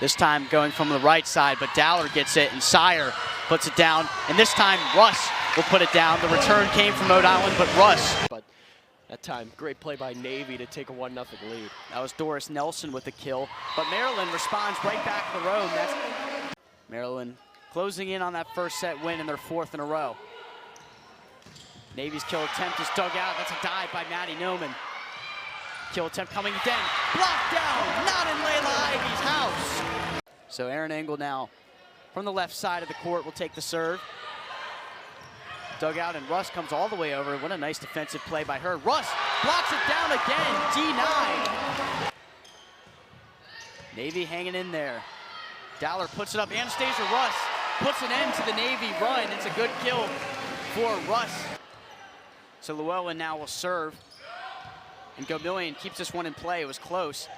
This time going from the right side, but Dowler gets it, and Sire puts it down. And this time, Russ will put it down. The return came from Rhode Island, but Russ. But that time, great play by Navy to take a 1-0 lead. That was Doris Nelson with the kill. But Maryland responds right back to the road. That's Maryland closing in on that first set win in their 4th in a row. Navy's kill attempt is dug out. That's a dive by Maddie Noman. Kill attempt coming again. Blocked down, not in Layla Ivy's house. So Aaron Engel now from the left side of the court will take the serve. Dug out, and Russ comes all the way over. What a nice defensive play by her. Russ blocks it down again, D9. Navy hanging in there. Dowler puts it up. Anastasia Russ puts an end to the Navy run. It's a good kill for Russ. So Llewellyn now will serve. And Gomillion keeps this one in play. It was close.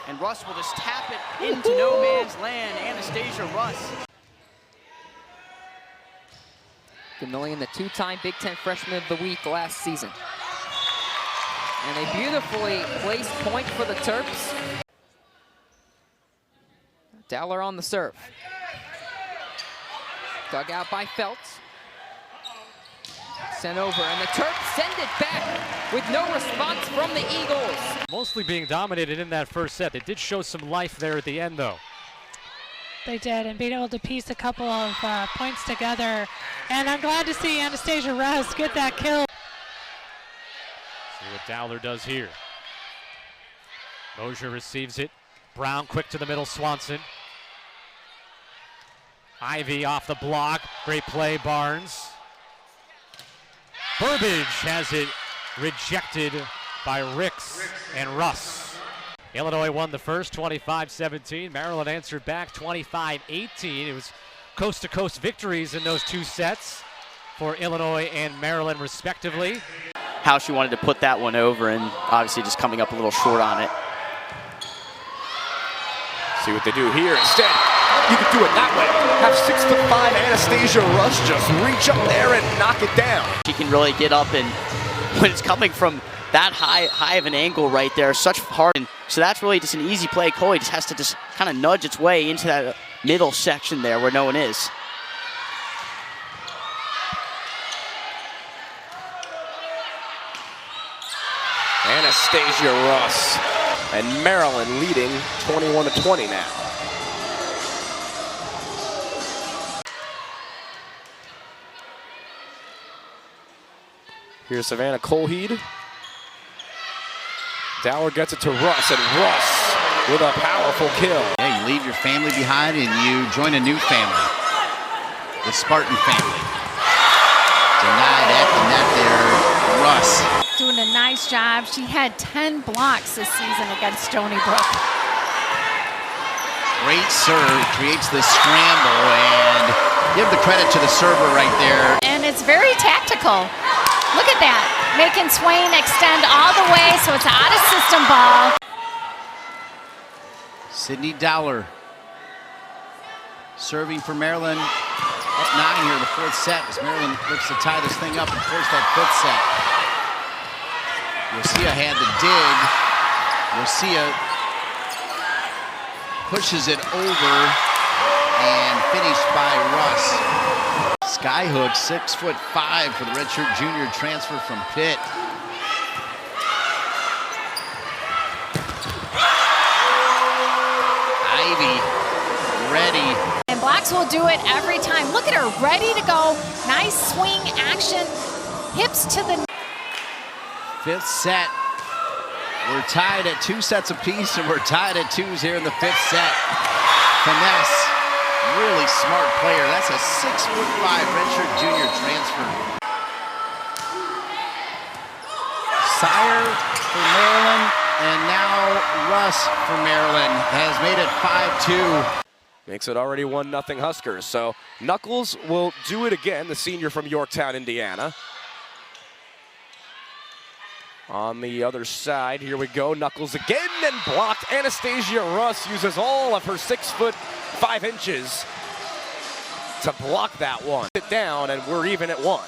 And Russ will just tap it into no man's land. Anastasia Russ. Gomillion, the 2-time Big Ten Freshman of the Week last season. And a beautifully placed point for the Terps. Dowler on the serve. Dug out by Feltz. Sent over, and the Terps send it back with no response from the Eagles. Mostly being dominated in that first set. They did show some life there at the end, though. They did, and being able to piece a couple of points together. And I'm glad to see Anastasia Russ get that kill. See what Dowler does here. Mosier receives it. Brown quick to the middle, Swanson. Ivy off the block. Great play, Barnes. Burbage has it rejected by Ricks and Russ. Illinois won the first 25-17. Maryland answered back 25-18. It was coast-to-coast victories in those 2 sets for Illinois and Maryland respectively. How she wanted to put that one over, and obviously just coming up a little short on it. See what they do here instead. You can do it that way. Have 6'5" Anastasia Russ just reach up there and knock it down. She can really get up, and when it's coming from that high of an angle right there, such hard. And so that's really just an easy play. Coley just has to just kind of nudge its way into that middle section there where no one is. Anastasia Russ, and Maryland leading 21-20 now. Here's Savannah Colheed. Dowler gets it to Russ, and Russ with a powerful kill. Yeah, you leave your family behind and you join a new family, the Spartan family. Denied at the net there, Russ. Doing a nice job. She had 10 blocks this season against Stony Brook. Great serve, creates the scramble, and give the credit to the server right there. And it's very tactical. Look at that, making Swain extend all the way, so it's an out-of-system ball. Sydney Dowler serving for Maryland. Up 9 here in the 4th set as Maryland looks to tie this thing up and force that 5th set. Rosia had the dig. Rosia pushes it over and finished by Russ. Skyhook, 6'5" for the redshirt junior transfer from Pitt. Ivy, ready. And Blacks will do it every time. Look at her, ready to go. Nice swing action, hips to the... 5th set. We're tied at 2 sets apiece, and we're tied at 2s here in the 5th set. Finesse. Really smart player. That's a 6'5" redshirt junior transfer. Sire for Maryland, and now Russ for Maryland has made it 5-2. Makes it already 1-0 Huskers. So Knuckles will do it again, the senior from Yorktown, Indiana. On the other side, here we go. Knuckles again and blocked. Anastasia Russ uses all of her 6'5" to block that one. Sit down, and we're even at 1.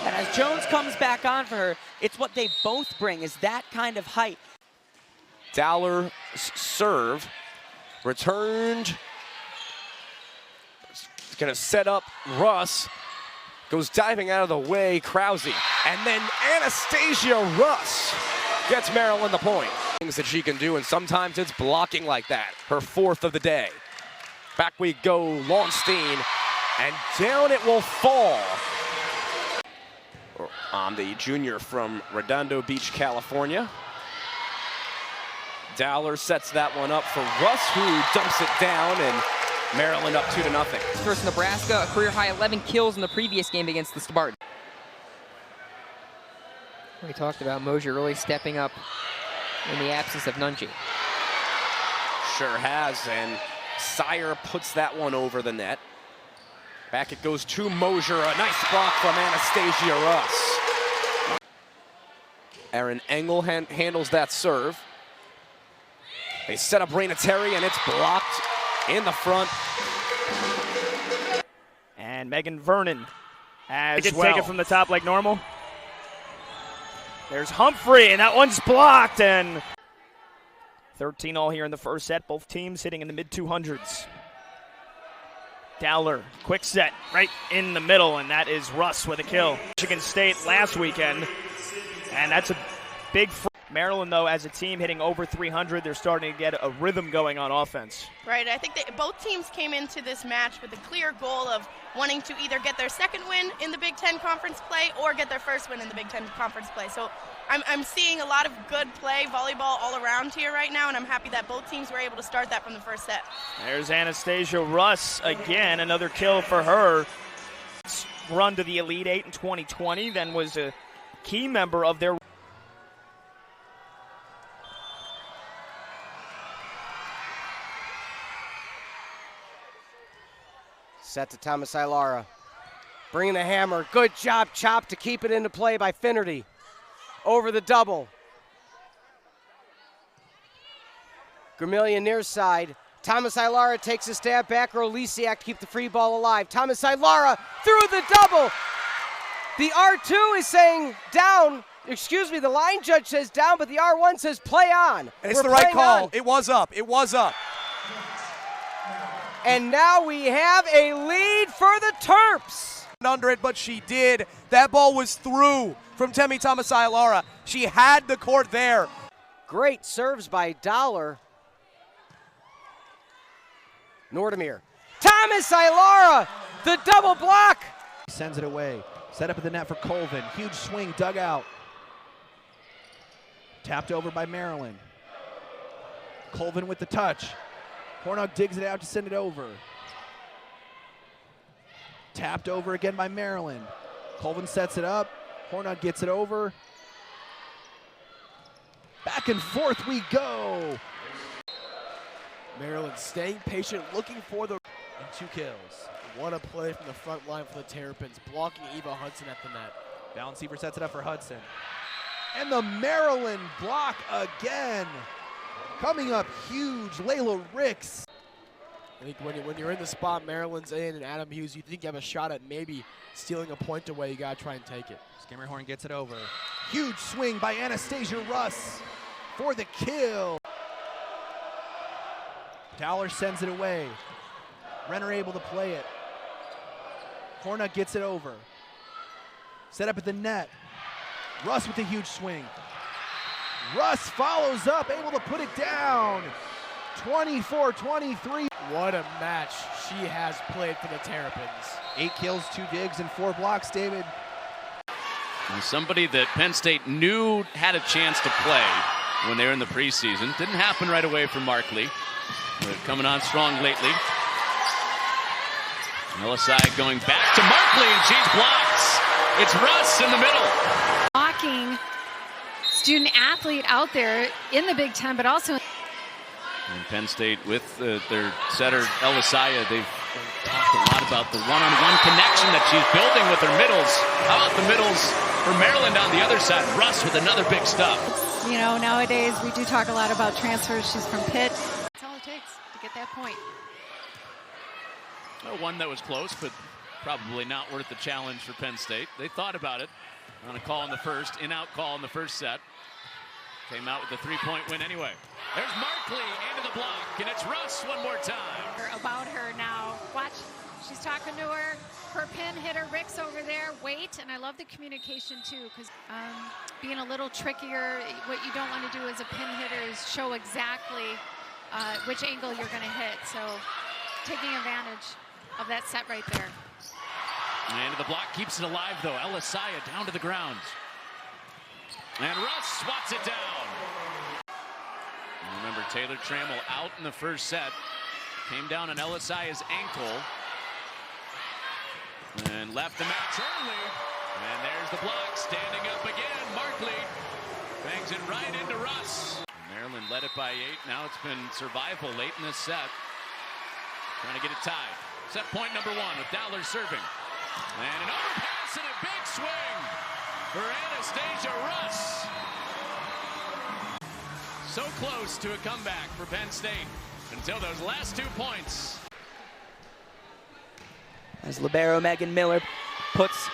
And as Jones comes back on for her, it's what they both bring, is that kind of height. Dowler's serve returned gonna set up Russ. Goes diving out of the way, Krause. And then Anastasia Russ gets Maryland the point. Things that she can do, and sometimes it's blocking like that. Her fourth of the day. Back we go, Longstein, and down it will fall. On the junior from Redondo Beach, California. Dowler sets that one up for Russ, who dumps it down, and Maryland up 2-0. Versus Nebraska, a career-high 11 kills in the previous game against the Spartans. We talked about Mosier really stepping up in the absence of Nunji. Sure has, and Sire puts that one over the net. Back it goes to Mosier, a nice block from Anastasia Russ. Erin Engel handles that serve. They set up Raina Terry, and it's blocked in the front. And Megan Vernon as They can well. take it from the top like normal. There's Humphrey, and that one's blocked. And 13 all here in the first set. Both teams hitting in the mid-200s. Dowler, quick set right in the middle, and that is Russ with a kill. Michigan State last weekend, and that's a big Maryland, though, as a team hitting over 300, they're starting to get a rhythm going on offense. Right, I think that both teams came into this match with a clear goal of wanting to either get their second win in the Big Ten Conference play or get their first win in the Big Ten Conference play. So I'm seeing a lot of good play, volleyball all around here right now, and I'm happy that both teams were able to start that from the first set. There's Anastasia Russ again, another kill for her. Run to the Elite Eight in 2020, then was a key member of their set to Thomas Ilara. Bringing the hammer. Good job, Chop, to keep it into play by Finnerty. Over the double. Gramillion near side. Thomas Ilara takes a stab back. Olisiak keep the free ball alive. Thomas Ilara through the double. The R2 is saying down. Excuse me, the line judge says down, but the R1 says play on. And it's the right call. It was up. It was up. And now we have a lead for the Terps. Under it, but she did. That ball was through from Temi Thomas-Ilara. She had the court there. Great serves by Dowler. Nordemir. Thomas Ilara, the double block. Sends it away. Set up at the net for Colvin. Huge swing, dug out. Tapped over by Maryland. Colvin with the touch. Hornung digs it out to send it over. Tapped over again by Maryland. Colvin sets it up. Hornung gets it over. Back and forth we go. Maryland staying patient, looking for the... And 2 kills. What a play from the front line for the Terrapins, blocking Eva Hudson at the net. Balanceiver sets it up for Hudson. And the Maryland block again. Coming up huge, Layla Ricks. I think when you're in the spot Maryland's in and Adam Hughes, you think you have a shot at maybe stealing a point away, you gotta try and take it. Skimmerhorn gets it over. Huge swing by Anastasia Russ for the kill. Dowler sends it away. Renner able to play it. Hornung gets it over. Set up at the net. Russ with a huge swing. Russ follows up, able to put it down. 24-23. What a match she has played for the Terrapins. 8 kills, 2 digs, and 4 blocks, David. And somebody that Penn State knew had a chance to play when they were in the preseason. Didn't happen right away for Markley. They're coming on strong lately. Lehigh going back to Markley, and she's blocked. It's Russ in the middle. Blocking student athlete out there in the Big Ten, but also And Penn State with their setter, Elisaya, they've talked a lot about the one-on-one connection that she's building with her middles. How about the middles for Maryland on the other side? Russ with another big stop. You know, nowadays we do talk a lot about transfers. She's from Pitt. That's all it takes to get that point. Well, one that was close, but probably not worth the challenge for Penn State. They thought about it on a call in the first, in-out call in the first set. Came out with a 3-point win anyway. There's Markley into the block, and it's Russ one more time. About her now. Watch. She's talking to her pin hitter, Ricks over there. Wait, and I love the communication too, because being a little trickier, what you don't want to do as a pin hitter is show exactly which angle you're going to hit. So taking advantage of that set right there. And the block keeps it alive, though. Anastasia down to the ground. And Russ swats it down. Remember, Taylor Trammell out in the first set. Came down on Anastasia's ankle. And left the match early. And there's the block. Standing up again. Markley bangs it right into Russ. Maryland led it by 8. Now it's been survival late in this set. Trying to get it tied. Set point number 1 with Dowler serving. And an overpass and a big swing for Anastasia Russ. So close to a comeback for Penn State until those last 2 points. As libero Megan Miller puts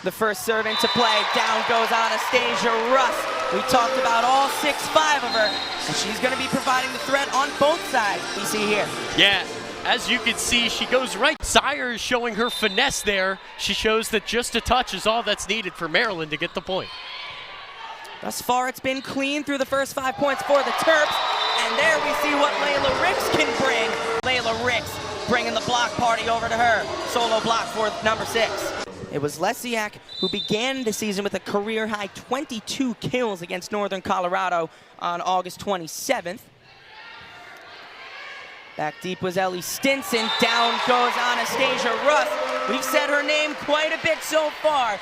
the first serve into play, down goes Anastasia Russ. We talked about all 6'5" of her, and she's going to be providing the threat on both sides. We see here. Yeah. As you can see, she goes right. Sire is showing her finesse there. She shows that just a touch is all that's needed for Maryland to get the point. Thus far, it's been clean through the first 5 points for the Terps. And there we see what Layla Ricks can bring. Layla Ricks bringing the block party over to her. Solo block for number 6. It was Lesiak who began the season with a career-high 22 kills against Northern Colorado on August 27th. Back deep was Ellie Stinson. Down goes Anastasia Russ. We've said her name quite a bit so far.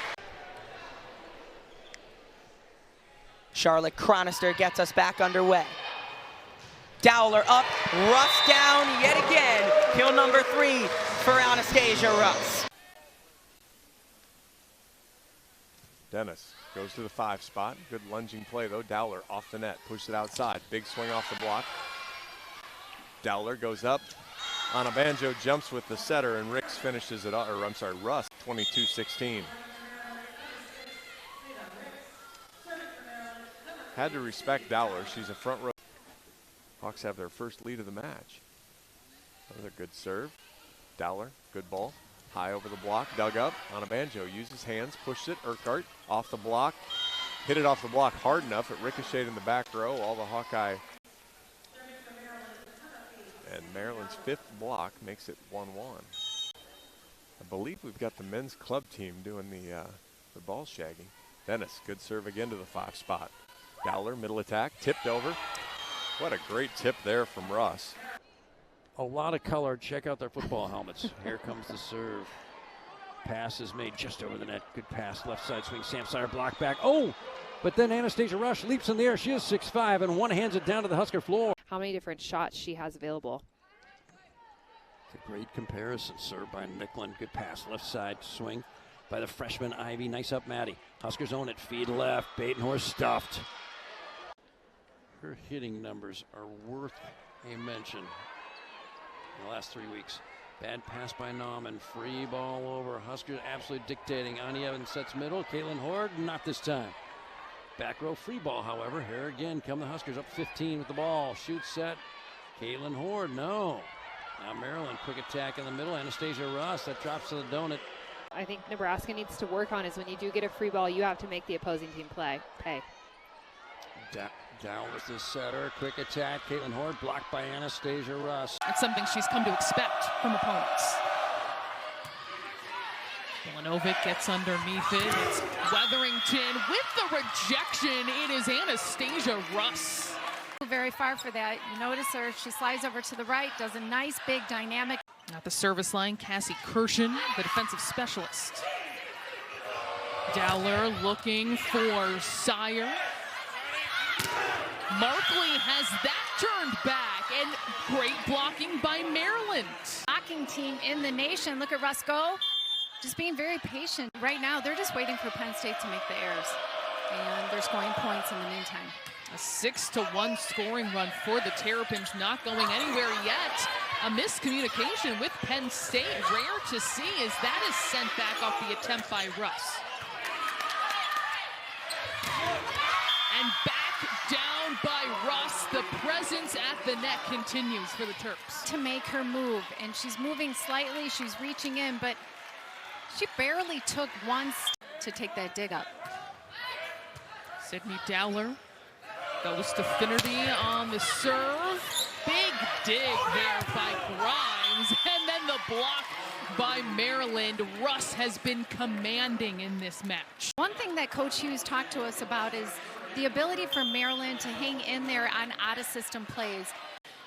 Charlotte Chronister gets us back underway. Dowler up, Russ down yet again. Kill number 3 for Anastasia Russ. Dennis goes to the 5 spot. Good lunging play though. Dowler off the net, pushes it outside. Big swing off the block. Dowler goes up. Anabanjo jumps with the setter, and Ricks finishes it, or I'm sorry, Russ, 22-16. Had to respect Dowler. She's a front row. Hawks have their first lead of the match. Another good serve. Dowler, good ball. High over the block, dug up. Anabanjo uses hands, pushed it. Urquhart off the block. Hit it off the block hard enough. It ricocheted in the back row. All the Hawkeye. And Maryland's 5th block makes it 1-1. I believe we've got the men's club team doing the ball shagging. Dennis, good serve again to the 5 spot. Dowler, middle attack, tipped over. What a great tip there from Russ. A lot of color. Check out their football helmets. Here comes the serve. Pass is made just over the net. Good pass. Left side swing. Sam Sire block back. Oh! But then Anastasia Russ leaps in the air. She is 6'5", and one hands it down to the Husker floor. How many different shots she has available. It's a great comparison. Served by Nicklin. Good pass. Left side swing by the freshman Ivy. Nice up, Maddie. Huskers own it. Feed left. Batenhorst stuffed. Her hitting numbers are worth a mention in the last 3 weeks. Bad pass by Nauman. Free ball over. Huskers absolutely dictating. Ani Evans sets middle. Caitlin Horde, not this time. Back row free ball, however. Here again come the Huskers up 15 with the ball. Shoot set. Caitlin Horde, no. Now Maryland, quick attack in the middle. Anastasia Russ, that drops to the donut. I think Nebraska needs to work on is when you do get a free ball, you have to make the opposing team pay. Down with the setter. Quick attack. Caitlin Horde blocked by Anastasia Russ. That's something she's come to expect from opponents. Milanovic gets underneath it. It's Weatherington with the rejection. It is Anastasia Russ. Very far for that. You notice her, she slides over to the right, does a nice big dynamic. At the service line, Cassie Kirshen, the defensive specialist. Dowler looking for Sire. Markley has that turned back, and great blocking by Maryland. Blocking team in the nation. Look at Russ go. Just being very patient. Right now, they're just waiting for Penn State to make the errors. And they're scoring points in the meantime. A 6-1 scoring run for the Terrapins, not going anywhere yet. A miscommunication with Penn State. Rare to see as that is sent back off the attempt by Russ. And back down by Russ. The presence at the net continues for the Terps. To make her move, and she's moving slightly, she's reaching in, but she barely took one to take that dig up. Sydney Dowler goes to Finnerty on the serve. Big dig there by Grimes, and then the block by Maryland. Russ has been commanding in this match. One thing that Coach Hughes talked to us about is the ability for Maryland to hang in there on out-of-system plays.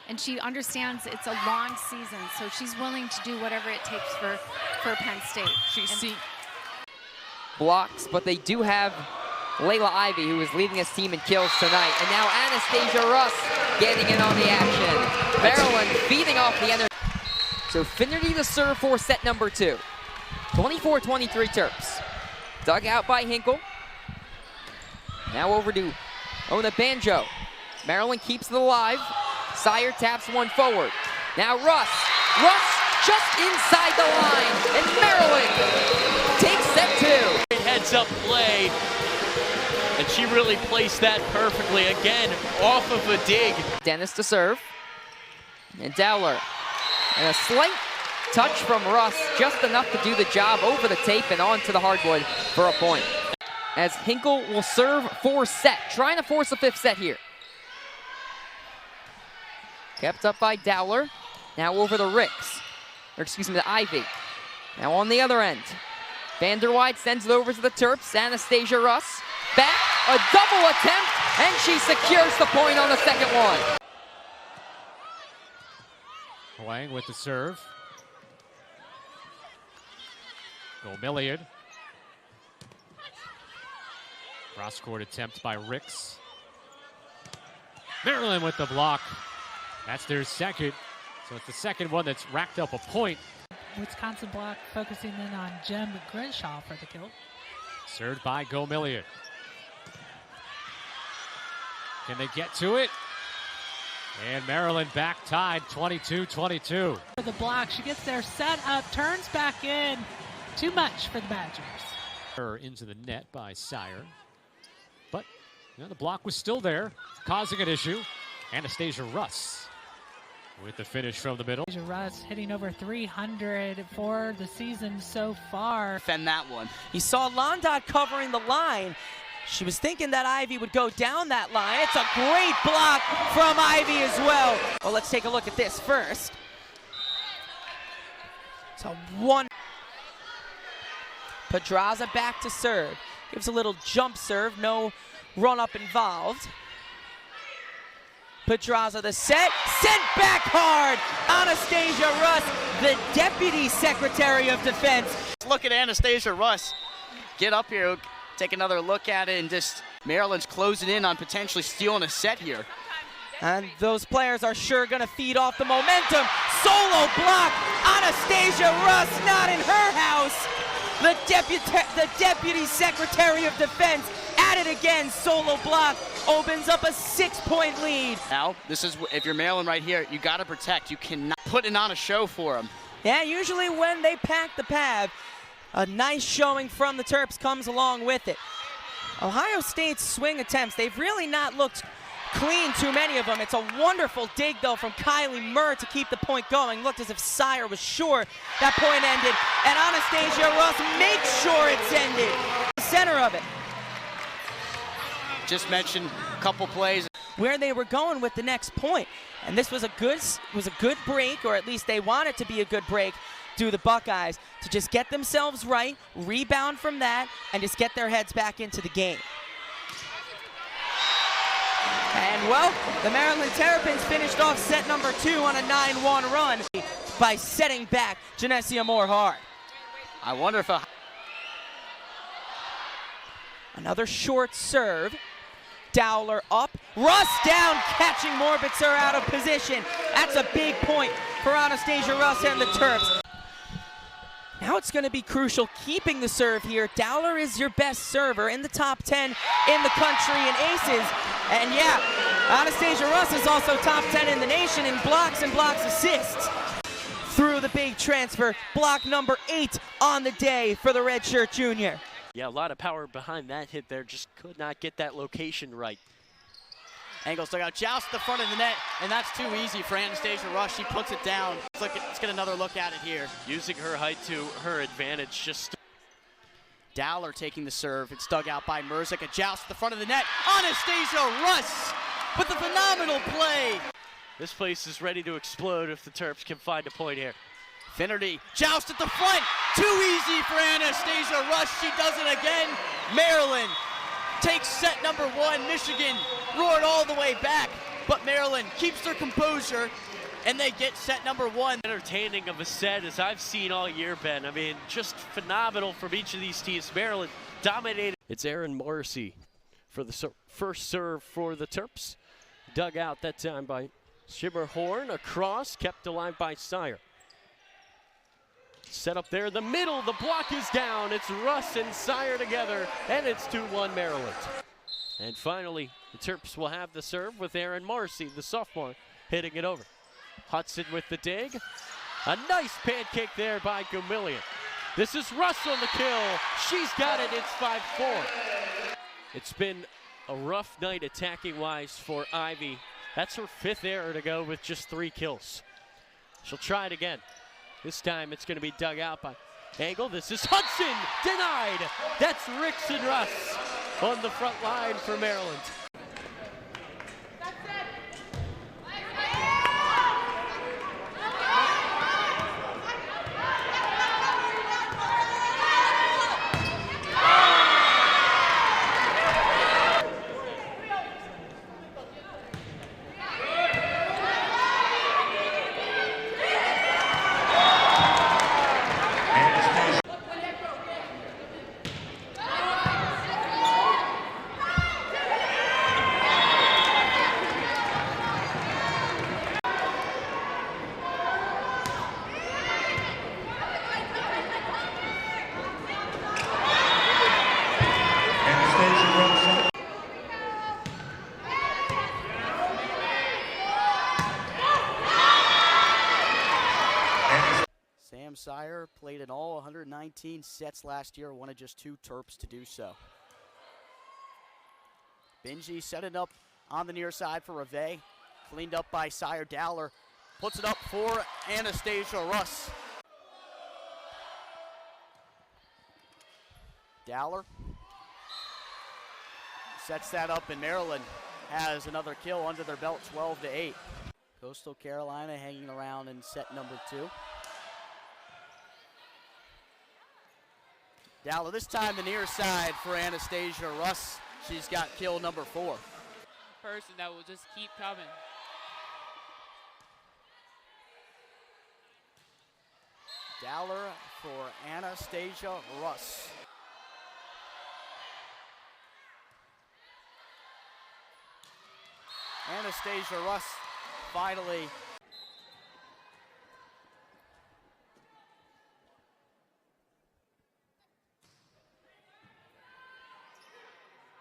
And she understands it's a long season, so she's willing to do whatever it takes for Penn State. She's seen blocks, but they do have Layla Ivy, who is leading his team in kills tonight. And now Anastasia Russ getting in on the action. Maryland feeding off the energy. So Finnerty to serve for set number 2. 24-23 Terps. Dug out by Hinkle. Now over to Ona Banjo. Maryland keeps it alive. Sire taps one forward. Now Russ. Russ just inside the line. And Maryland takes set 2. Great heads-up play. And she really placed that perfectly. Again, off of a dig. Dennis to serve. And Dowler. And a slight touch from Russ, just enough to do the job over the tape and onto the hardwood for a point. As Hinkle will serve for set, trying to force a 5th set here. Kept up by Dowler. Now over to Ricks. Or excuse me, to Ivy. Now on the other end. Vanderwide sends it over to the Terps. Anastasia Russ. Back, a double attempt, and she secures the point on the second one. Huang with the serve. Gomilliard. Cross-court attempt by Ricks. Maryland with the block. That's their second. So it's the second one that's racked up a point. Wisconsin block focusing in on Jem Grenshaw for the kill. Served by Gomilliard. Can they get to it? And Maryland back tied 22-22. For the block, she gets there, set up, turns back in. Too much for the Badgers. Her into the net by Sire. But you know, the block was still there, causing an issue. Anastasia Russ with the finish from the middle. Anastasia Russ hitting over 300 for the season so far. Defend that one. You saw Londot covering the line. She was thinking that Ivy would go down that line. It's a great block from Ivy as well. Well, let's take a look at this first. It's a one. Pedraza back to serve. Gives a little jump serve, no run-up involved. Pedraza the set, sent back hard. Anastasia Russ, the Deputy Secretary of Defense. Look at Anastasia Russ. Get up here. Take another look at it, and just Maryland's closing in on potentially stealing a set here. And those players are sure going to feed off the momentum. Solo block. Anastasia Russ not in her house. The Deputy Secretary of Defense at it again. Solo block opens up a 6-point lead. Now, this is, if you're Maryland right here, you got to protect. You cannot put it on a show for them. Yeah, usually when they pack the pad, a nice showing from the Terps comes along with it. Ohio State's swing attempts, they've really not looked clean, too many of them. It's a wonderful dig, though, from Kylie Murr to keep the point going. Looked as if Sire was sure that point ended, and Anastasia Russ makes sure it's ended. The center of it. Just mentioned a couple plays. Where they were going with the next point. And this was a good break, or at least they want it to be a good break, to the Buckeyes to just get themselves right, rebound from that, and just get their heads back into the game. And, well, the Maryland Terrapins finished off set number 2 on a 9-1 run by setting back Genesia Moore hard. I wonder if another short serve. Dowler up, Russ down, catching Morbitzer out of position. That's a big point for Anastasia Russ and the Terps. Now it's going to be crucial keeping the serve here. Dowler is your best server in the top 10 in the country in aces. And yeah, Anastasia Russ is also top 10 in the nation in blocks and blocks assists. Through the big transfer, block number 8 on the day for the redshirt junior. Yeah, a lot of power behind that hit there. Just could not get that location right. Engels dug out, joust the front of the net, and that's too easy for Anastasia Russ. She puts it down. Let's get another look at it here. Using her height to her advantage. Just Dowler taking the serve. It's dug out by Merzick. A joust at the front of the net. Anastasia Russ with a phenomenal play. this place is ready to explode if the Terps can find a point here. Finnerty, joust at the front. Too easy for Anastasia Russ. She does it again. Maryland takes set number 1. Michigan roared all the way back, but Maryland keeps their composure, and they get set number 1. Entertaining of a set as I've seen all year, Ben. I mean, just phenomenal from each of these teams. Maryland dominated. It's Aaron Morrissey for the first serve for the Terps. Dug out that time by Schimmerhorn. Across, kept alive by Sire. Set up there in the middle, the block is down. It's Russ and Sire together, and it's 2-1 Maryland. And finally, the Terps will have the serve with Aaron Morrissey, the sophomore, hitting it over. Hudson with the dig. A nice pancake there by Gumillion. This is Russ on the kill. She's got it, it's 5-4. It's been a rough night attacking-wise for Ivy. That's her 5th error to go with just 3 kills. She'll try it again. This time it's going to be dug out by Angle. This is Hudson, denied. That's Ricks and Russ on the front line for Maryland. Sire played in all 119 sets last year, one of just 2 Terps to do so. Benji set it up on the near side for Rhode. Cleaned up by Sire. Dowler puts it up for Anastasia Russ. Dowler sets that up, and Maryland has another kill under their belt, 12-8. Coastal Carolina hanging around in set number 2. Dowler, this time the near side for Anastasia Russ. She's got kill number 4. Person that will just keep coming. Dowler for Anastasia Russ. Anastasia Russ finally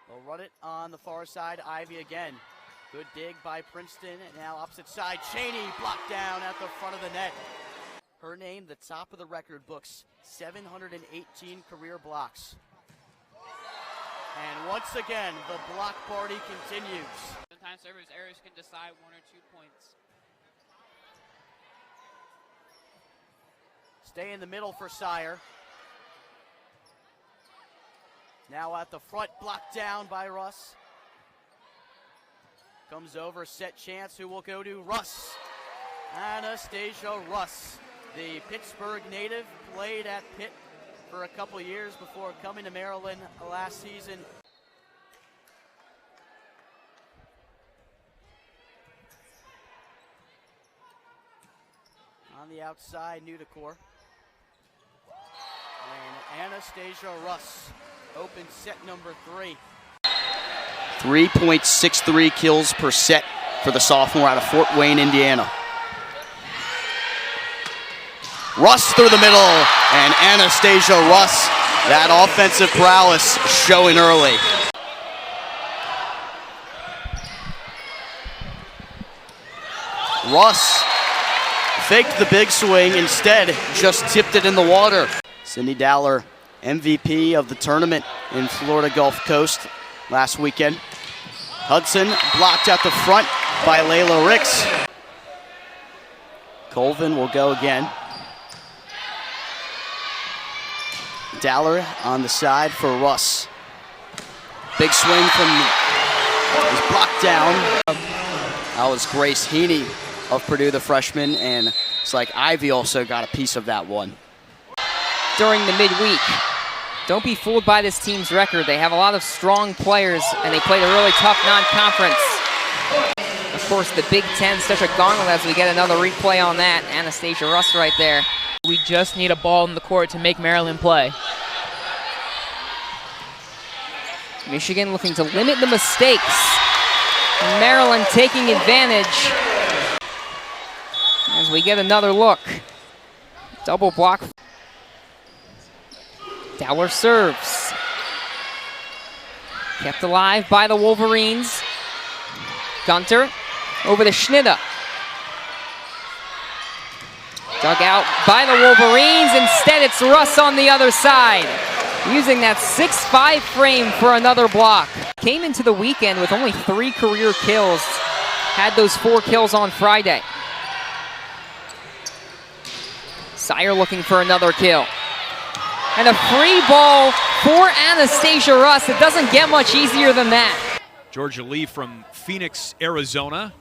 they'll run it on the far side. Ivy again. Good dig by Princeton. And now opposite side. Cheney blocked down at the front of the net. Her name, the top of the record books. 718 career blocks. And once again, the block party continues. Sometimes service errors can decide 1 or 2 points. Stay in the middle for Sire. Now at the front, blocked down by Russ. Comes over, set chance, who will go to Russ. Anastasia Russ, the Pittsburgh native, played at Pitt for a couple years before coming to Maryland last season. On the outside, Nudicor. And Anastasia Russ opens set number 3. 3.63 kills per set for the sophomore out of Fort Wayne, Indiana. Russ through the middle, and Anastasia Russ, that offensive prowess showing early. Russ faked the big swing, instead just tipped it in the water. Cindy Dowler, MVP of the tournament in Florida Gulf Coast last weekend. Hudson blocked out the front by Layla Ricks. Colvin will go again. Dowler on the side for Russ. Big swing from, is blocked down. That was Grace Heaney of Purdue, the freshman, and it's like Ivy also got a piece of that one. During the midweek, don't be fooled by this team's record. They have a lot of strong players, and they played a really tough non-conference. Of course, the Big Ten, such a gauntlet as we get another replay on that. Anastasia Russ right there. We just need a ball in the court to make Maryland play. Michigan looking to limit the mistakes. Maryland taking advantage. As we get another look. Double block. Dowler serves. Kept alive by the Wolverines. Gunter over to Schnitter. Dug out by the Wolverines. Instead, it's Russ on the other side, using that 6'5" frame for another block. Came into the weekend with only 3 career kills. Had those 4 kills on Friday. Sire looking for another kill. And a free ball for Anastasia Russ. It doesn't get much easier than that. Georgia Lee from Phoenix, Arizona.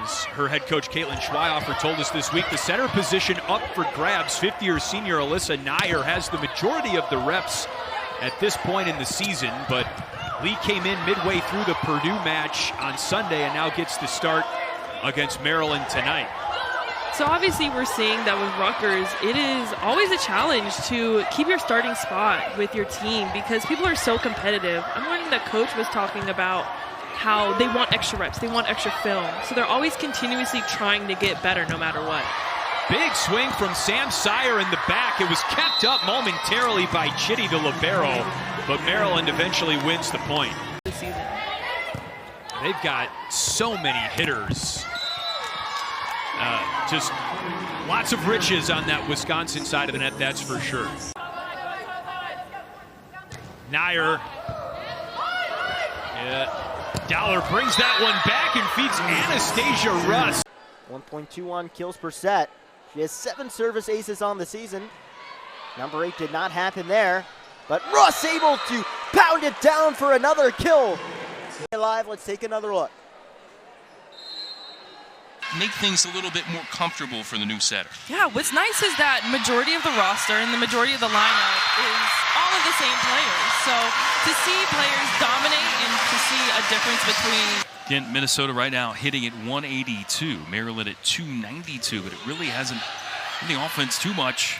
As her head coach, Caitlin Schweihofer, told us this week, the center position up for grabs. 50-year senior Alyssa Nair has the majority of the reps at this point in the season, but Lee came in midway through the Purdue match on Sunday and now gets the start against Maryland tonight. So obviously we're seeing that with Rutgers, it is always a challenge to keep your starting spot with your team because people are so competitive. I'm learning that coach was talking about how they want extra reps, they want extra film. So they're always continuously trying to get better no matter what. Big swing from Sam Sire in the back. It was kept up momentarily by Chitty the libero, but Maryland eventually wins the point. This season. They've got so many hitters. Just lots of riches on that Wisconsin side of the net, that's for sure. Nair. Dowler brings that one back and feeds Anastasia Russ. 1.21 kills per set. She has 7 service aces on the season. Number 8 did not happen there, but Russ able to pound it down for another kill. Live, let's take another look. Make things a little bit more comfortable for the new setter. Yeah, what's nice is that majority of the roster and the majority of the lineup is all of the same players. So to see players dominate and to see a difference between... Again, Minnesota right now hitting at 182, Maryland at 292, but it really hasn't in the offense too much.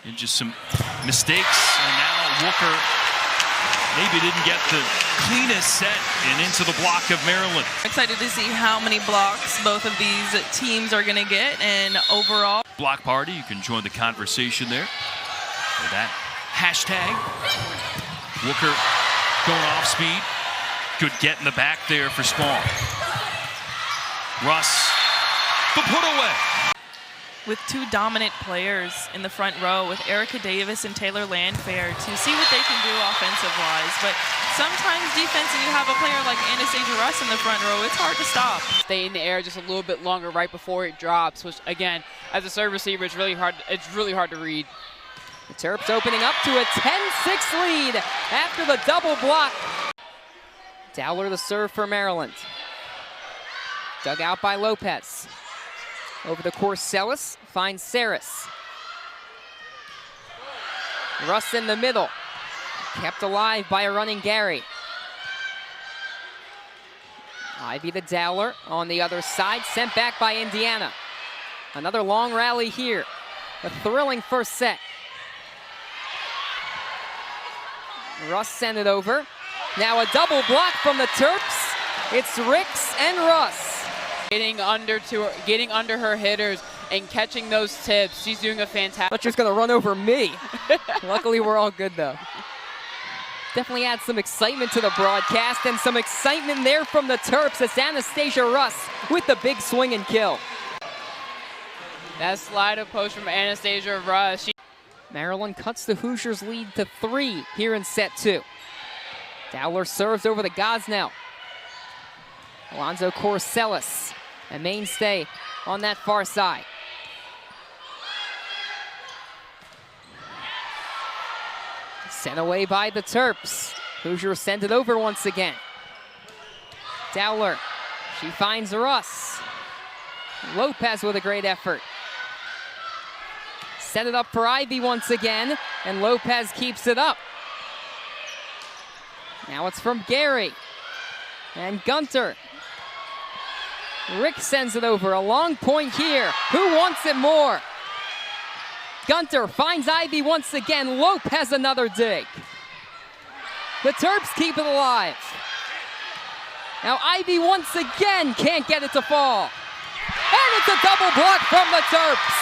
And just some mistakes, and now Wooker maybe didn't get the cleanest set and into the block of Maryland. Excited to see how many blocks both of these teams are going to get, and overall. Block party, you can join the conversation there. With that hashtag. Wooker going off speed. Good get in the back there for Spall. Russ, the put away. With 2 dominant players in the front row with Erica Davis and Taylor Landfair to see what they can do offensive-wise. But sometimes defense, and you have a player like Anastasia Russ in the front row, it's hard to stop. Stay in the air just a little bit longer right before it drops, which again, as a serve receiver, it's really hard to read. The Terps opening up to a 10-6 lead after the double block. Dowler the serve for Maryland. Dug out by Lopez. Over the course, Celis finds Saris. Russ in the middle. Kept alive by a running Gary. Ivy to Dowler on the other side, sent back by Indiana. Another long rally here. A thrilling first set. Russ sent it over. Now a double block from the Terps. It's Ricks and Russ. Getting under her hitters and catching those tips. She's doing a fantastic. Butcher's gonna run over me. Luckily, we're all good though. Definitely adds some excitement to the broadcast and some excitement there from the Terps. It's Anastasia Russ with the big swing and kill. That slide of post from Anastasia Russ. Maryland cuts the Hoosiers' lead to 3 here in set 2. Dowler serves over the Gosnell. Alonzo Corsellis, a mainstay on that far side. Sent away by the Terps. Hoosiers send it over once again. Dowler, she finds Russ. Lopez with a great effort. Set it up for Ivy once again, and Lopez keeps it up. Now it's from Gary and Gunter. Rick sends it over, a long point here. Who wants it more? Gunter finds Ivy once again. Lopez another dig. The Terps keep it alive. Now Ivy once again can't get it to fall. And it's a double block from the Terps.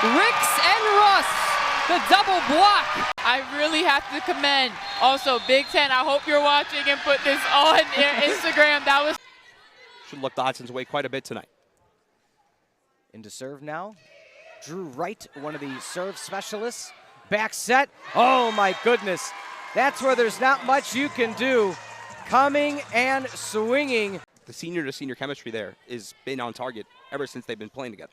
Ricks and Russ, the double block. I really have to commend also Big Ten. I hope you're watching and put this on Instagram. That was should look the Hodson's way quite a bit tonight. Into serve now. Drew Wright, one of the serve specialists. Back set. Oh my goodness. That's where there's not much you can do. Coming and swinging. The senior to senior chemistry there has been on target ever since they've been playing together.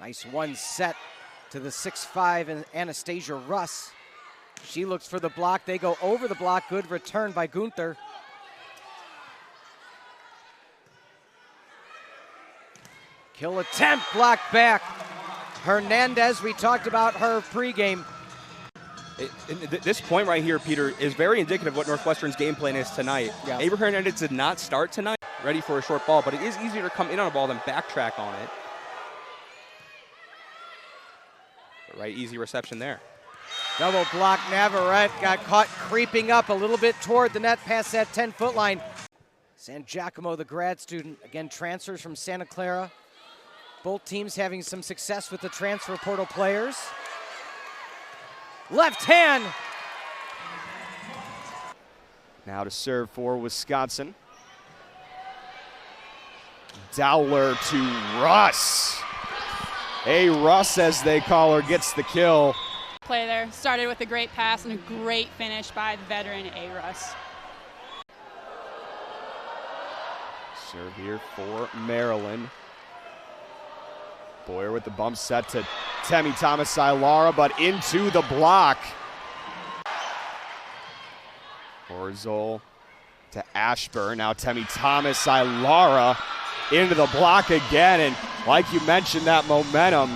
Nice one set to the 6'5" and Anastasia Russ. She looks for the block. They go over the block. Good return by Gunther. Kill attempt, blocked back. Hernandez, we talked about her pregame. This point right here, Peter, is very indicative of what Northwestern's game plan is tonight. Yeah. Avery Hernandez did not start tonight, ready for a short ball, but it is easier to come in on a ball than backtrack on it. Right, easy reception there. Double block, Navarrete got caught creeping up a little bit toward the net past that 10-foot line. San Giacomo, the grad student, again transfers from Santa Clara. Both teams having some success with the transfer portal players. Left hand. Now to serve for Wisconsin. Dowler to Russ. A Russ, as they call her, gets the kill. Play there. Started with a great pass and a great finish by the veteran A. Russ. Serve here for Maryland. Boyer with the bump set to Temi Thomas-Ilara, but into the block. Orzol to Ashburn. Now Temi Thomas-Ilara into the block again. And like you mentioned, that momentum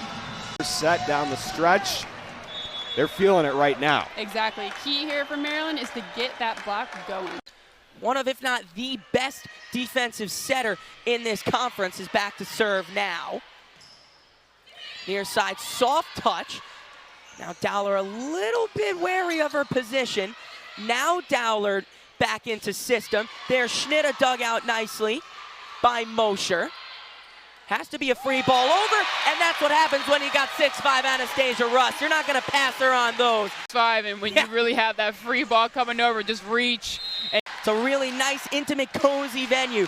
set down the stretch. They're feeling it right now. Exactly. Key here for Maryland is to get that block going. One of, if not the best defensive setter in this conference is back to serve now. Near side, soft touch. Now Dowler a little bit wary of her position. Now Dowler back into system. There's Schnitta dug out nicely by Mosher. Has to be a free ball over, and that's what happens when you got 6'5" Anastasia Russ. You're not going to pass her on those. 6'5", and when you really have that free ball coming over, just reach. It's a really nice, intimate, cozy venue.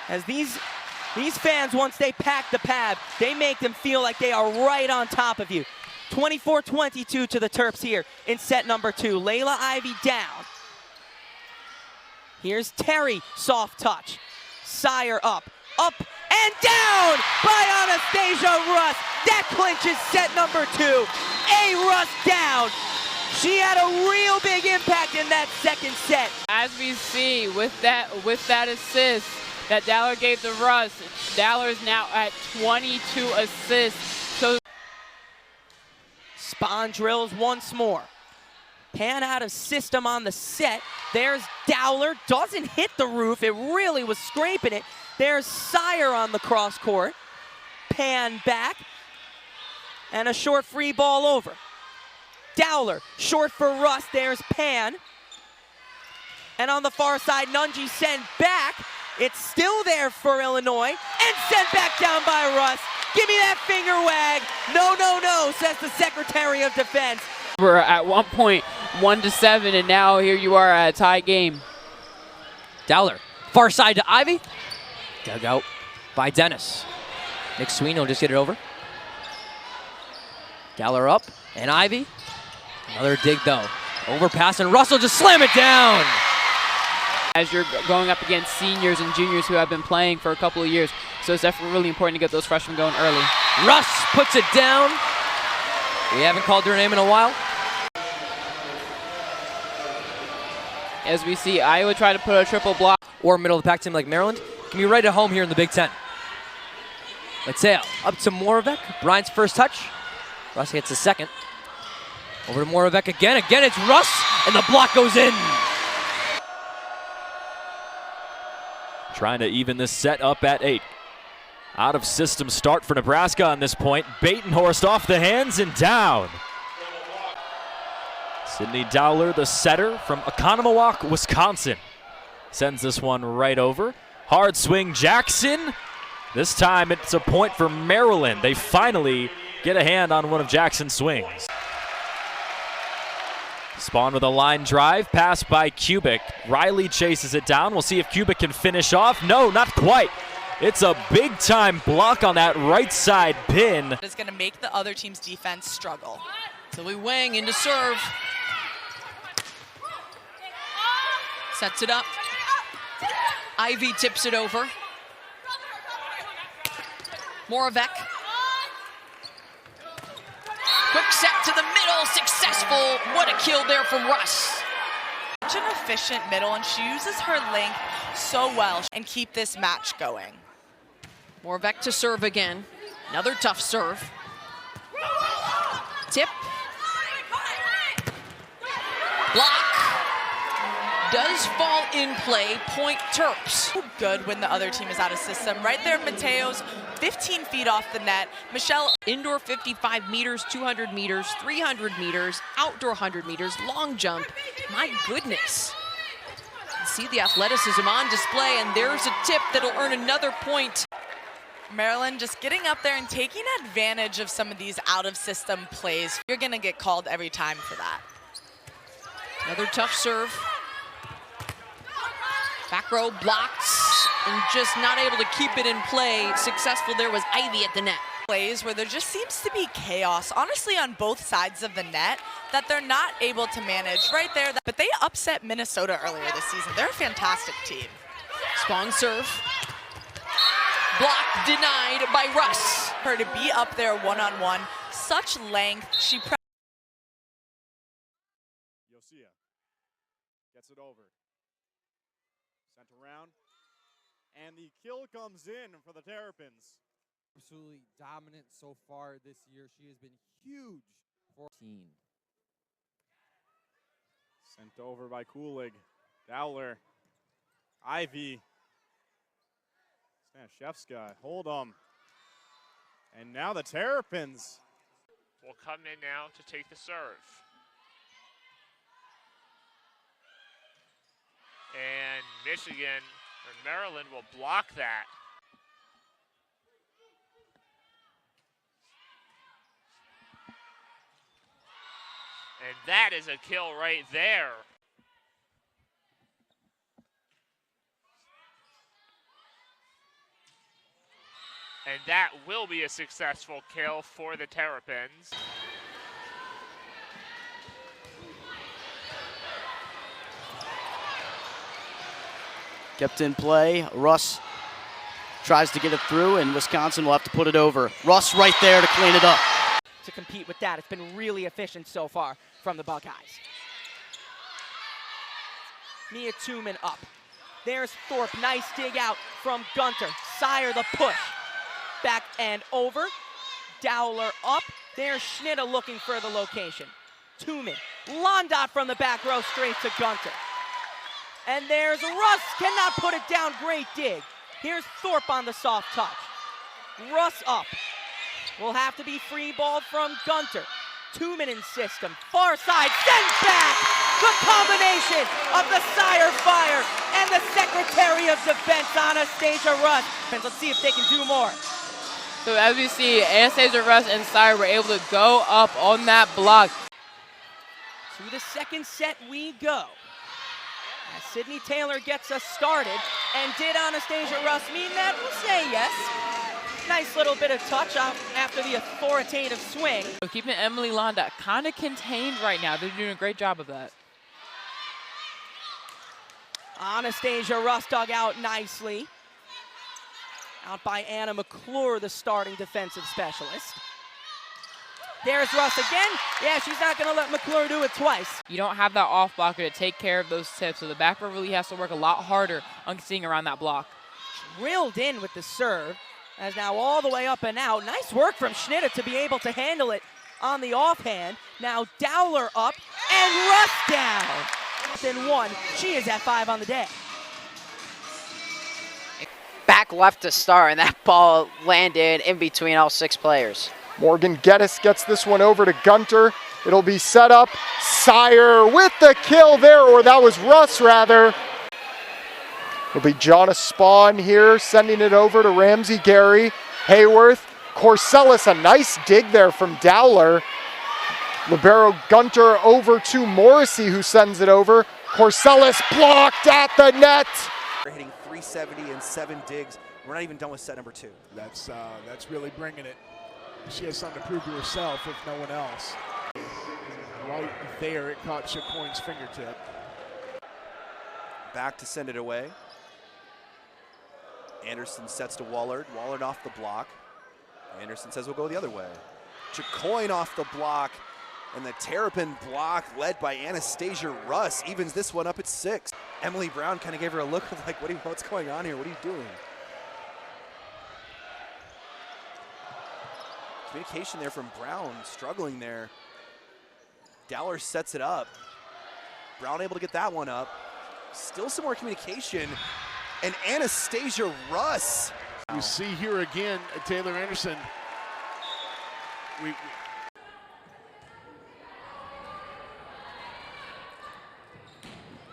As these fans, once they pack the pad, they make them feel like they are right on top of you. 24-22 to the Terps here in set number 2. Layla Ivy down. Here's Terry, soft touch. Sire up, and down by Anastasia Russ. That clinches set number 2. A Russ down. She had a real big impact in that second set. As we see with that assist that Dowler gave to Russ, Dowler's now at 22 assists. So Spahn drills once more. Pan out of system on the set. There's Dowler, doesn't hit the roof. It really was scraping it. There's Sire on the cross court. Pan back. And a short free ball over. Dowler, short for Russ. There's Pan. And on the far side, Nunji sent back. It's still there for Illinois. And sent back down by Russ. Give me that finger wag. No, no, no, says the Secretary of Defense. We're at one point 1-7, and now here you are at a tie game. Dowler, far side to Ivy. Dug out by Dennis. McSween will just get it over. Dowler up, and Ivy Another dig though. Overpass and Russell just slam it down. As you're going up against seniors and juniors who have been playing for a couple of years. So it's definitely really important to get those freshmen going early. Russ puts it down. We haven't called her name in a while. As we see, Iowa try to put a triple block. Or middle of the pack team like Maryland can be right at home here in the Big Ten. Mateo up to Moravec. Bryant's first touch. Russ hits his second. Over to Moravec again. Again, it's Russ, and the block goes in. Trying to even this set up at 8. Out of system start for Nebraska on this point. Batenhorst off the hands and down. Sydney Dowler, the setter from Oconomowoc, Wisconsin, sends this one right over. Hard swing, Jackson. This time it's a point for Maryland. They finally get a hand on one of Jackson's swings. Spawn with a line drive, pass by Kubik. Riley chases it down. We'll see if Kubik can finish off. No, not quite. It's a big-time block on that right side pin. It's going to make the other team's defense struggle. Tilly Wang into serve. Sets it up. Ivy tips it over. Moravec. Quick set to the middle, successful. What a kill there from Russ. Such an efficient middle, and she uses her length so well and keep this match going. Moravec to serve again. Another tough serve. Tip. Block. Does fall in play. Point Terps. Good when the other team is out of system. Right there, Mateo's 15 feet off the net. Michelle. Indoor 55 meters, 200 meters, 300 meters, outdoor 100 meters, long jump. My goodness. See the athleticism on display, and there's a tip that'll earn another point. Maryland just getting up there and taking advantage of some of these out-of-system plays. You're going to get called every time for that. Another tough serve. Back row blocked and just not able to keep it in play. Successful there was Ivy at the net. Plays where there just seems to be chaos, honestly, on both sides of the net that they're not able to manage right there. But they upset Minnesota earlier this season. They're a fantastic team. Spawn serve. Block denied by Russ. Her to be up there one-on-one, such length. She Yosia gets it over. Sent around. And the kill comes in for the Terrapins. Absolutely dominant so far this year. She has been huge for team. Sent over by Kulig. Dowler. Ivy. Stashevska. Hold 'em. And now the Terrapins will come in now to take the serve. And Michigan or Maryland will block that. And that is a kill right there. And that will be a successful kill for the Terrapins. Kept in play. Russ tries to get it through, and Wisconsin will have to put it over. Russ right there to clean it up. To compete with that. It's been really efficient so far from the Buckeyes. Mia Tuman up. There's Thorpe. Nice dig out from Gunter. Sire the push. Back and over. Dowler up. There's Schnitta looking for the location. Tuman. Londot from the back row straight to Gunter. And there's Russ. Cannot put it down. Great dig. Here's Thorpe on the soft touch. Russ up. Will have to be free ball from Gunter. Tuman in system. Far side. Send back. The combination of the Sire Fire and the Secretary of Defense, Anastasia Russ. Let's see if they can do more. So as we see, Anastasia Russ and Sire were able to go up on that block. To the second set we go. As Sydney Taylor gets us started. And did Anastasia Russ mean that? We'll say yes. Nice little bit of touch after the authoritative swing. So keeping Emily Londa kind of contained right now. They're doing a great job of that. Anastasia Russ dug out nicely. Out by Anna McClure, the starting defensive specialist. There's Russ again. Yeah, she's not going to let McClure do it twice. You don't have that off blocker to take care of those tips, so the back row really has to work a lot harder on seeing around that block. Drilled in with the serve, as now all the way up and out. Nice work from Schnitter to be able to handle it on the offhand. Now Dowler up and Russ down. Within one, she is at 5 on the day. Back left to start, and that ball landed in between all 6 players. Morgan Geddes gets this one over to Gunter. It'll be set up. Sire with the kill there, or that was Russ rather. It'll be Jonna Spawn here, sending it over to Ramsey Gary. Hayworth, Corsellis, a nice dig there from Dowler. Libero Gunter over to Morrissey, who sends it over. Corsellis blocked at the net. We're hitting 370 and 7 digs. We're not even done with set number 2. That's really bringing it. She has something to prove to herself if no one else. Right there, it caught Chacoin's fingertip. Back to send it away. Anderson sets to Wallard. Wallard off the block. Anderson says we'll go the other way. Chacoin off the block. And the Terrapin block led by Anastasia Russ evens this one up at 6. Emily Brown kind of gave her a look of like, what's going on here? What are you doing? Communication there from Brown, struggling there. Dowler sets it up. Brown able to get that one up. Still some more communication. And Anastasia Russ. You see here again, Taylor Anderson.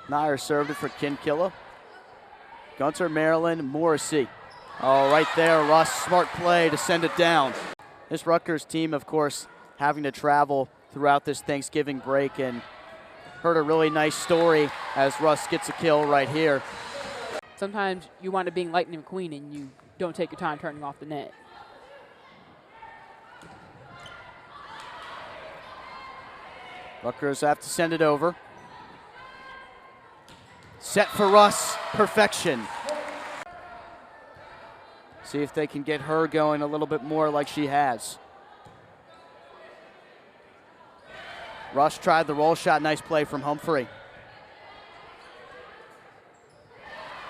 Nair served it for Kinkilla. Gunter, Maryland, Morrissey. Oh, right there, Russ, smart play to send it down. This Rutgers team, of course, having to travel throughout this Thanksgiving break, and heard a really nice story as Russ gets a kill right here. Sometimes you wind up being Lightning McQueen and you don't take your time turning off the net. Rutgers have to send it over. Set for Russ, perfection. See if they can get her going a little bit more like she has. Russ tried the roll shot, nice play from Humphrey.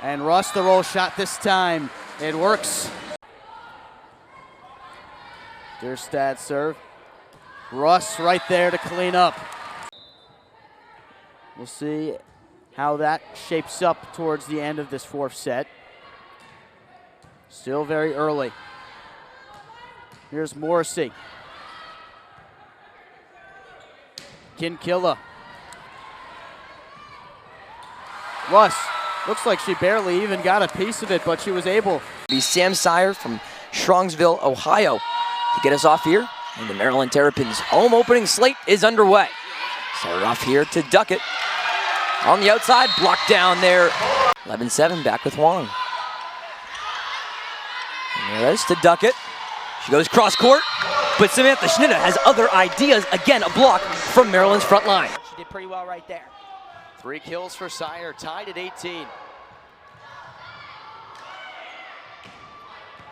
And Russ the roll shot this time, it works. Derstad serve. Russ right there to clean up. We'll see how that shapes up towards the end of this 4th set. Still very early. Here's Morrissey. Kinkilla. Russ, looks like she barely even got a piece of it, but she was able. Be Sam Sire from Strongsville, Ohio to get us off here. And the Maryland Terrapins' home opening slate is underway. Start off here to Duckett. On the outside, blocked down there. 11-7, back with Wong. And there it is to Duckett. She goes cross court, but Samantha Schnitter has other ideas. Again, a block from Maryland's front line. She did pretty well right there. 3 kills for Sire, tied at 18.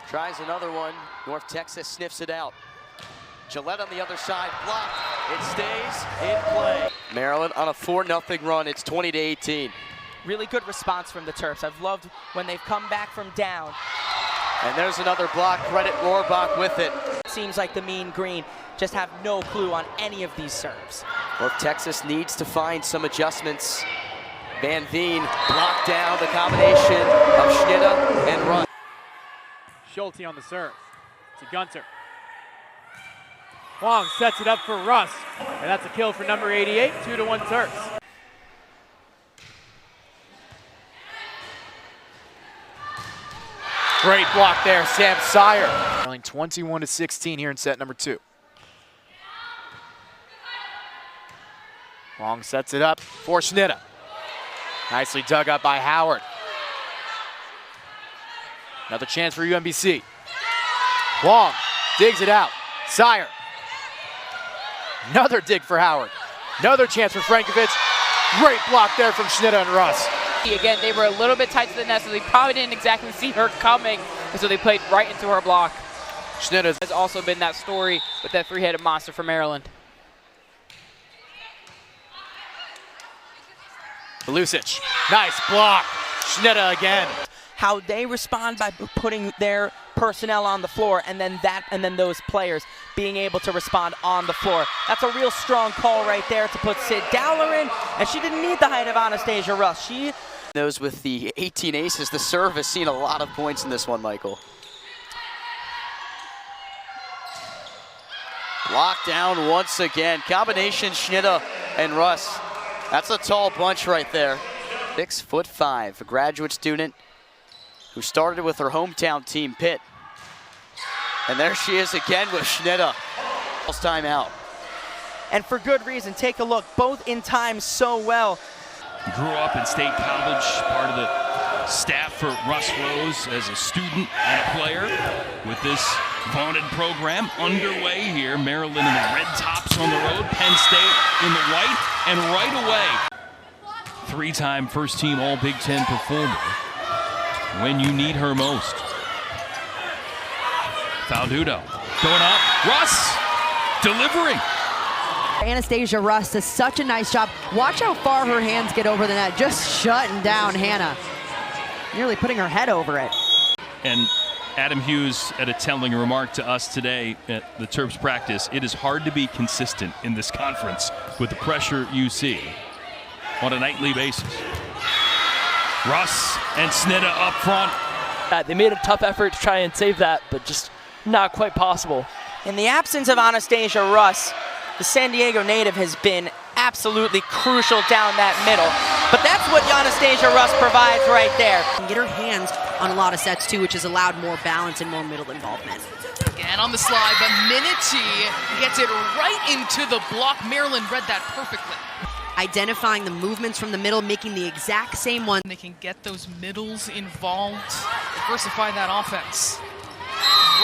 Tries another one. North Texas sniffs it out. Gillette on the other side, blocked. It stays in play. Maryland on a 4-0 run. It's 20-18. Really good response from the Terps. I've loved when they've come back from down. And there's another block. Credit Rohrbach with it. Seems like the Mean Green just have no clue on any of these serves. North Texas needs to find some adjustments. Van Veen blocked down the combination of Schnitter and Russ. Schulte on the serve to Gunter. Wong sets it up for Russ, and that's a kill for number 88, 2-1 Terps. Great block there, Sam Sire. 21-16 here in set number 2. Wong sets it up for Schnitter. Nicely dug up by Howard. Another chance for UMBC. Long digs it out. Sire. Another dig for Howard. Another chance for Frankovic. Great block there from Schnitta and Russ. Again, they were a little bit tight to the net, so they probably didn't exactly see her coming, and so they played right into her block. Schnitta has also been that story with that three-headed monster for Maryland. Lucic, nice block. Schnitta again. How they respond by putting their personnel on the floor, and then those players being able to respond on the floor. That's a real strong call right there to put Sid Dowler in, and she didn't need the height of Anastasia Russ. Those with the 18 aces, the serve has seen a lot of points in this one, Michael. Locked down once again. Combination Schnitta and Russ. That's a tall bunch right there. 6'5", a graduate student who started with her hometown team, Pitt. And there she is again with Schnitta. Timeout. And for good reason. Take a look. Both in time so well. Grew up in State College, part of the staff for Russ Rose as a student and a player. With this vaunted program underway here, Maryland in the red tops on the road, Penn State in the white, and right away, three-time first-team All-Big Ten performer when you need her most. Faldudo going up, Russ delivering. Anastasia Russ does such a nice job. Watch how far her hands get over the net, just shutting down Hannah. Nearly putting her head over it. And Adam Hughes had a telling remark to us today at the Terps practice. It is hard to be consistent in this conference with the pressure you see on a nightly basis. Russ and Schnitta up front. They made a tough effort to try and save that, but just not quite possible. In the absence of Anastasia Russ, the San Diego native has been absolutely crucial down that middle. But that's what Anastasia Russ provides right there. And get her hands on a lot of sets too, which has allowed more balance and more middle involvement. Again on the slide, but Minity gets it right into the block. Maryland read that perfectly. Identifying the movements from the middle, making the exact same one. They can get those middles involved, diversify that offense.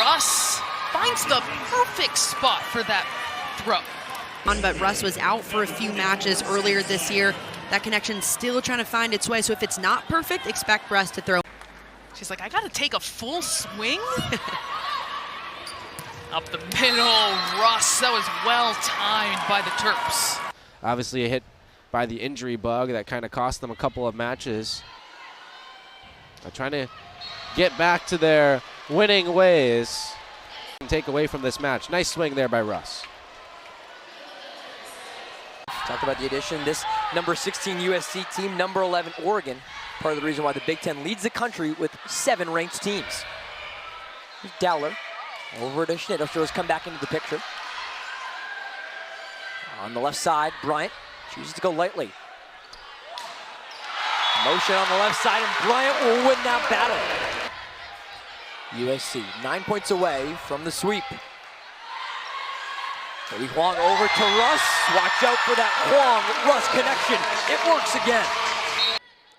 Russ finds the perfect spot for that throw. But Russ was out for a few matches earlier this year. That connection's still trying to find its way, so if it's not perfect, expect Russ to throw. She's like, I gotta take a full swing. Up the middle, Russ, that was well timed by the Terps. Obviously a hit by the injury bug that kind of cost them a couple of matches. They're trying to get back to their winning ways and take away from this match. Nice swing there by Russ. Talk about the addition. This number 16 USC team, number 11 Oregon. Part of the reason why the Big Ten leads the country with 7 ranked teams. Here's Dowler over to Schnitta. She'll come back into the picture. On the left side, Bryant chooses to go lightly. Motion on the left side, and Bryant will win that battle. USC 9 points away from the sweep. Cody Huang over to Russ. Watch out for that Huang-Russ connection. It works again.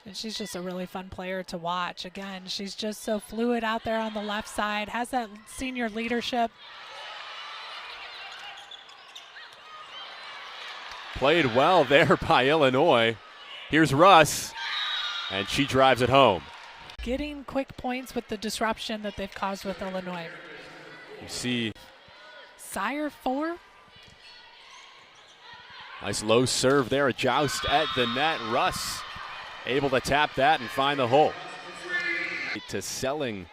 And she's just a really fun player to watch. Again, she's just so fluid out there on the left side, has that senior leadership. Played well there by Illinois. Here's Russ, and she drives it home. Getting quick points with the disruption that they've caused with Illinois. You see Sire 4. Nice low serve there, a joust at the net. Russ able to tap that and find the hole. To selling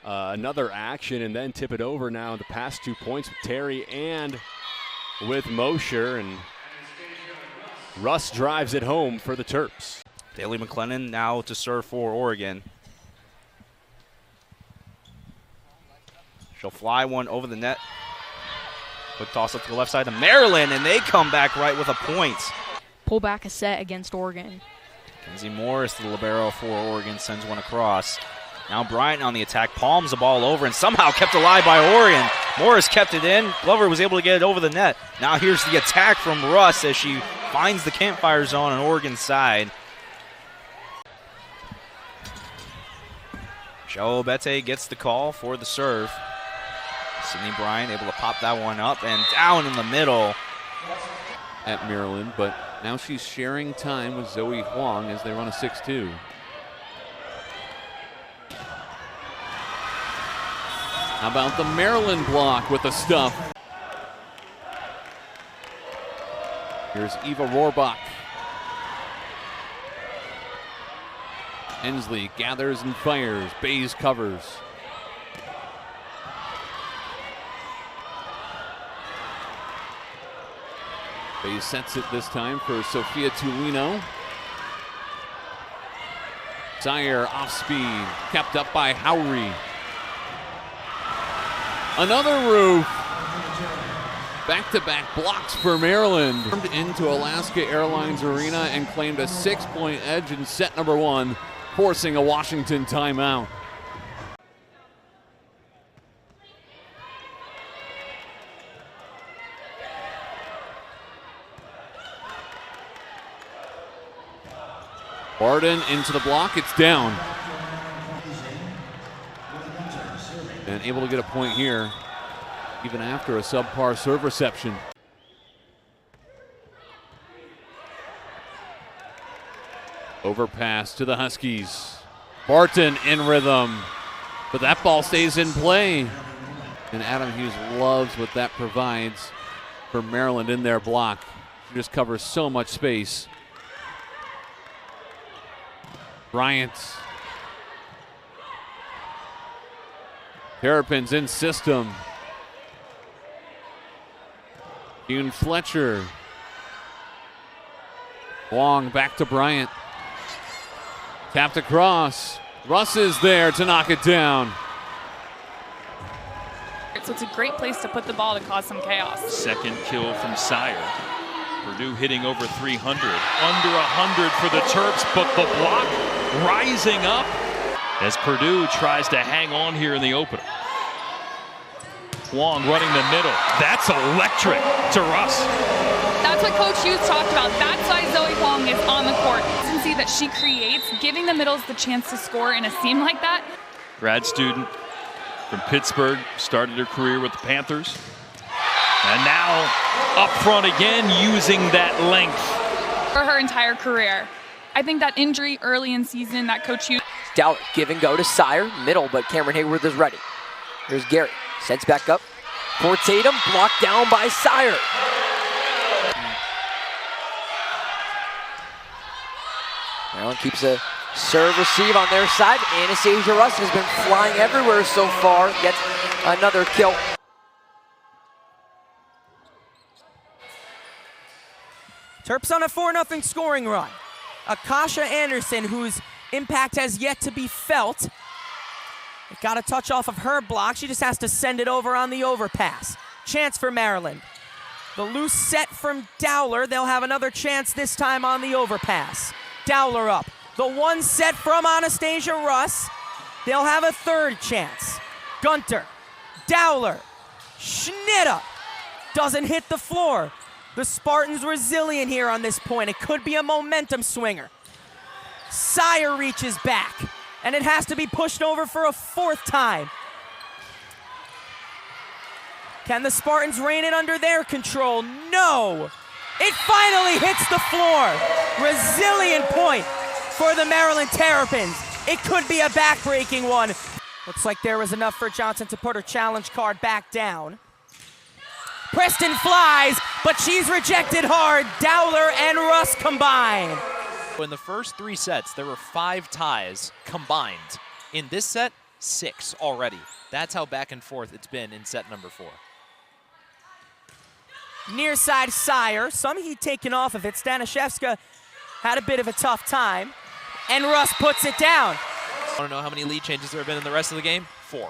another action and then tip it over now. The past 2 points with Terry and with Mosher, and Russ drives it home for the Terps. Daly McLennan now to serve for Oregon. She'll fly one over the net. Quick toss up to the left side to Maryland, and they come back right with a point. Pull back a set against Oregon. Kenzie Morris, the libero for Oregon, sends one across. Now Bryant on the attack, palms the ball over, and somehow kept alive by Oregon. Morris kept it in. Glover was able to get it over the net. Now here's the attack from Russ as she finds the campfire zone on Oregon's side. Joe Bete gets the call for the serve. Sydney Bryant able to pop that one up and down in the middle. At Maryland, but now she's sharing time with Zoe Huang as they run a 6-2. How about the Maryland block with the stuff? Here's Eva Rohrbach. Hensley gathers and fires. Bays covers. Bays sets it this time for Sophia Tulino. Sire off speed, kept up by Howry. Another roof. Back-to-back blocks for Maryland. Into Alaska Airlines Arena and claimed a 6-point edge in set number 1, forcing a Washington timeout. Barden into the block, it's down. And able to get a point here, even after a subpar serve reception. Overpass to the Huskies. Barton in rhythm, but that ball stays in play. And Adam Hughes loves what that provides for Maryland in their block. She just covers so much space. Bryant. Terrapins in system. Hune Fletcher. Long back to Bryant. Tapped across. Russ is there to knock it down. So it's a great place to put the ball to cause some chaos. Second kill from Sire. Purdue hitting over 300. Under 100 for the Terps, but the block rising up as Purdue tries to hang on here in the opener. Huang running the middle. That's electric to Russ. That's what Coach Hughes talked about. That's why Zoe Huang is on the court. Consistency that she creates, giving the middles the chance to score in a seam like that. Grad student from Pittsburgh, started her career with the Panthers. And now up front again, using that length. For her entire career. I think that injury early in season that Coach Hughes. Dowler, give and go to Sire, middle, but Cameron Hayworth is ready. Here's Gary, sends back up. For Tatum, blocked down by Sire. Maryland keeps a serve receive on their side. Anastasia Russ has been flying everywhere so far. Gets another kill. Terps on a 4-0 scoring run. Akasha Anderson, whose impact has yet to be felt. Got a touch off of her block. She just has to send it over on the overpass. Chance for Maryland. The loose set from Dowler. They'll have another chance this time on the overpass. Dowler up. The one set from Anastasia Russ. They'll have a third chance. Gunter. Dowler. Schnitta. Doesn't hit the floor. The Spartans resilient here on this point. It could be a momentum swinger. Sire reaches back, and it has to be pushed over for a fourth time. Can the Spartans rein it under their control? No! It finally hits the floor. Resilient point for the Maryland Terrapins. It could be a backbreaking one. Looks like there was enough for Johnson to put her challenge card back down. Preston flies, but she's rejected hard. Dowler and Russ combine. In the first 3 sets, there were 5 ties combined. In this set, 6 already. That's how back and forth it's been in set number 4. Near side Sire, some heat taken off of it. Stanishevska had a bit of a tough time, and Russ puts it down. I want to know how many lead changes there have been in the rest of the game? 4.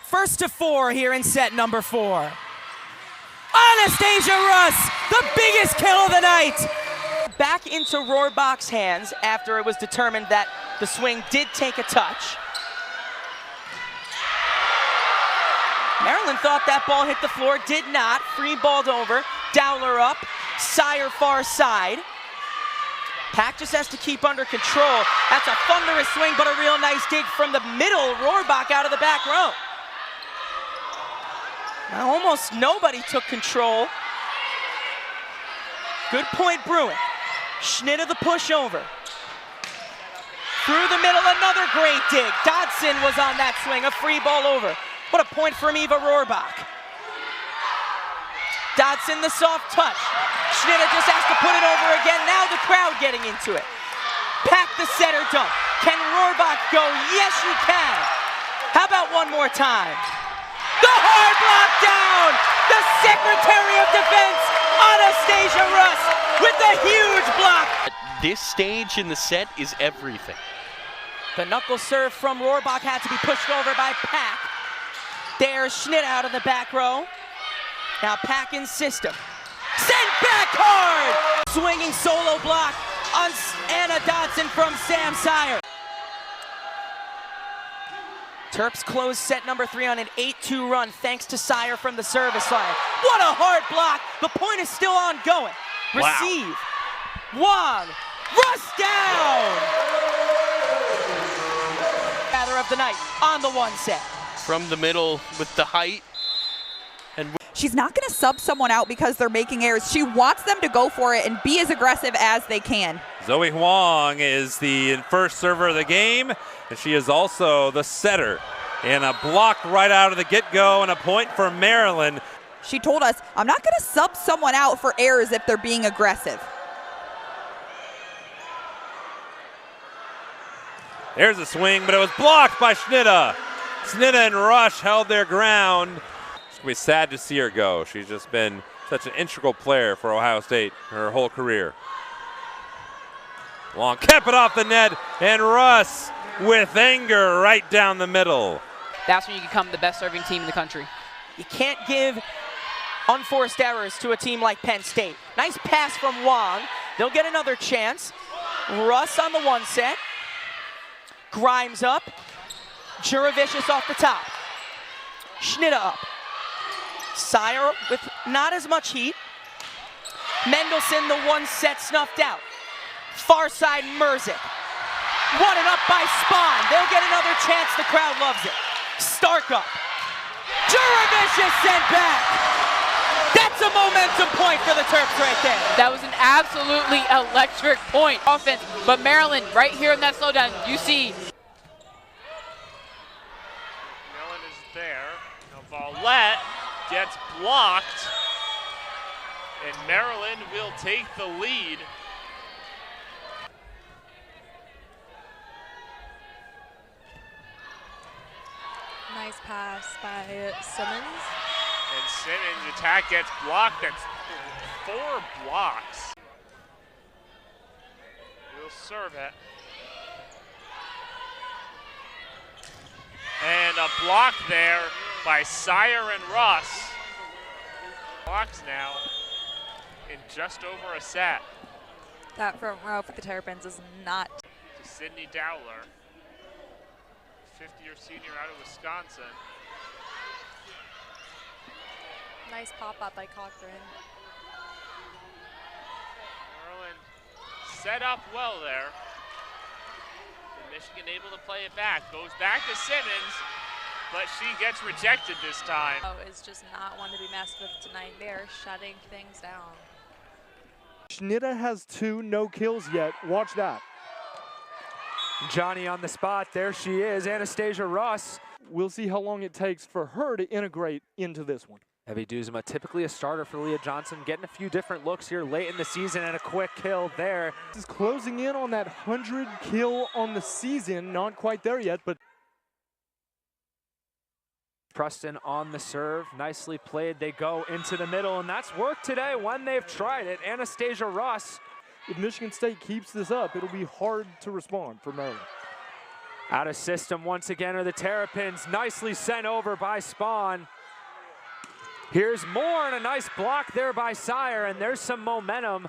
First to 4 here in set number 4. Anastasia Russ, the biggest kill of the night. Back into Rohrbach's hands after it was determined that the swing did take a touch. Maryland thought that ball hit the floor, did not. Free balled over, Dowler up, Sire far side. Pack just has to keep under control. That's a thunderous swing, but a real nice dig from the middle. Rohrbach out of the back row. Now almost nobody took control. Good point brewing. Schnitter the pushover. Through the middle, another great dig. Dodson was on that swing, a free ball over. What a point from Eva Rohrbach. Dodson the soft touch. Schnitter just has to put it over again. Now the crowd getting into it. Pack the setter dump. Can Rohrbach go? Yes, you can. How about one more time? The hard block down. The Secretary of Defense, Anastasia Russ, with the huge block. This stage in the set is everything. The knuckle serve from Rohrbach had to be pushed over by Pack. There's Schnitt out of the back row. Now Pack in system. Sent back hard! Swinging solo block on Anna Dodson from Sam Sire. Terps close set number 3 on an 8-2 run thanks to Sire from the service line. What a hard block! The point is still ongoing. Receive. Wong. Russ down! Gather of the night on the one set. From the middle with the height. And she's not going to sub someone out because they're making errors. She wants them to go for it and be as aggressive as they can. Zoe Huang is the first server of the game, and she is also the setter. And a block right out of the get-go and a point for Maryland. She told us, I'm not going to sub someone out for errors if they're being aggressive. There's a swing, but it was blocked by Schnitta. Schnitta and Rush held their ground. It's going to be sad to see her go. She's just been such an integral player for Ohio State her whole career. Long kept it off the net, and Russ with anger right down the middle. That's when you become the best serving team in the country. You can't give unforced errors to a team like Penn State. Nice pass from Wong. They'll get another chance. Russ on the one set. Grimes up. Juravicius off the top. Schnitta up. Sire with not as much heat. Mendelson, the one set snuffed out. Far side Merzick. Won it up by Spahn. They'll get another chance. The crowd loves it. Stark up. Juravicius sent back. That's a momentum point for the Terps right there. That was an absolutely electric point offense. But Maryland, right here in that slowdown, you see. Maryland is there. Now Vallette gets blocked. And Maryland will take the lead. Nice pass by Simmons. And Simmons' attack gets blocked. That's 4 blocks. We'll serve it. And a block there by Sire and Russ. Blocks now in just over a set. That front row for the Terrapins is not. To Sydney Dowler. 50-year senior out of Wisconsin. Nice pop-up by Cochran. Maryland set up well there. And Michigan able to play it back. Goes back to Simmons, but she gets rejected this time. Oh, is just not one to be messed with tonight. They're shutting things down. Schnitta has 2, no kills yet. Watch that. Johnny on the spot. There she is, Anastasia Russ. We'll see how long it takes for her to integrate into this one. Evie Duzema, typically a starter for Leah Johnson, getting a few different looks here late in the season and a quick kill there. This is closing in on that 100 kill on the season. Not quite there yet, but Preston on the serve, nicely played. They go into the middle, and that's worked today when they've tried it. Anastasia Russ. If Michigan State keeps this up, it'll be hard to respond for Maryland. Out of system once again are the Terrapins, nicely sent over by Spahn. Here's more, and a nice block there by Sire, and there's some momentum.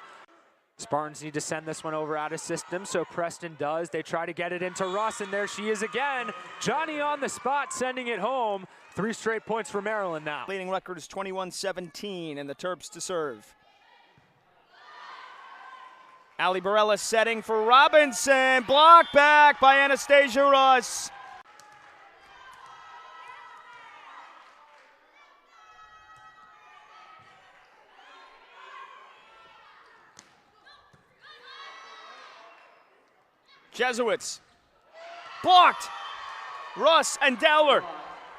Spartans need to send this one over out of system, so Preston does. They try to get it into Russ, and there she is again. Johnny on the spot, sending it home. 3 straight points for Maryland now. Leading record is 21-17, and the Terps to serve. Ali Barella setting for Robinson. Block back by Anastasia Russ. Jesuits. Blocked. Russ and Dowler